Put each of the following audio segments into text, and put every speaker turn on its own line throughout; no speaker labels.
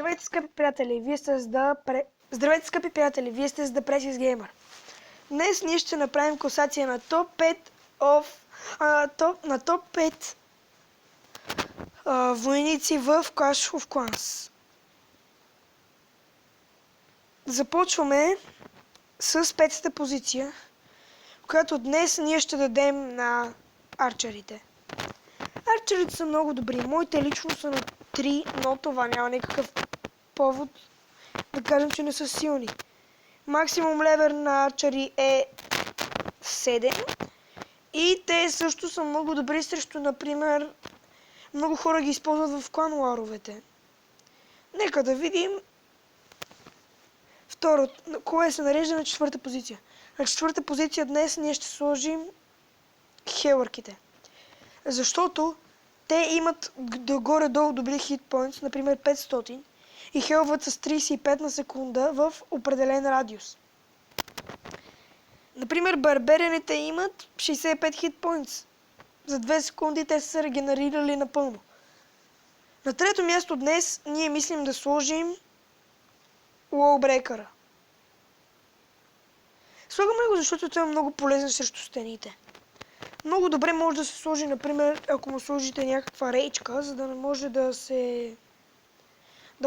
Здравейте, скъпи приятели! Здравейте, скъпи приятели! Вие сте с The Precious Gamer. Днес ние ще направим класация на топ 5 войници в Clash of Clans. Започваме с петата позиция, която днес ние ще дадем на арчерите. Арчерите са много добри. Моите лично са на 3, но това няма никакъв повод да кажем, че не са силни. Максимум левер на арчери е 7 и те също са много добри срещу, например, много хора ги използват в клан ларовете. Нека да видим второто, кое се нарежда на четвърта позиция. На четвърта позиция днес ние ще сложим хелърките. Защото те имат горе-долу добри хитпоинтс, например 500, и хелват с 35 на секунда в определен радиус. Например, барберените имат 65 хитпоинтс. За 2 секунди те са се регенерирали напълно. На трето място днес ние мислим да сложим лоубрекъра. Слагаме го, защото той е много полезен срещу стените. Много добре може да се сложи, например, ако му сложите някаква рейчка, за да не може да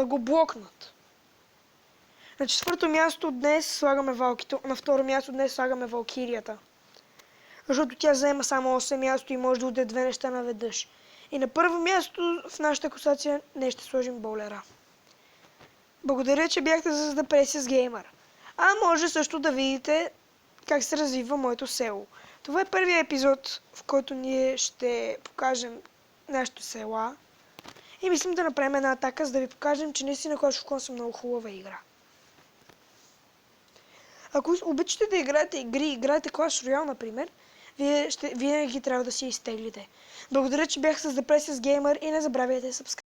го блокнат. На четвърто място днес слагаме валките, на второ място днес слагаме валкирията. Защото тя заема само 8 място и може да удаде две неща наведнъж. И на първо място в нашата класация днес ще сложим боулера. Благодаря, че бяхте с The Precious Gamer. А може също да видите как се развива моето село. Това е първият епизод, в който ние ще покажем нашето села. И мислим да направим една атака, за да ви покажем, че наистина Clash of Clans е много хубава игра. Ако обичате да играете играете Clash Royale, например, вие винаги трябва да си изтеглите. Благодаря, че бях с The Precious Gamer и не забравяйте subscribe.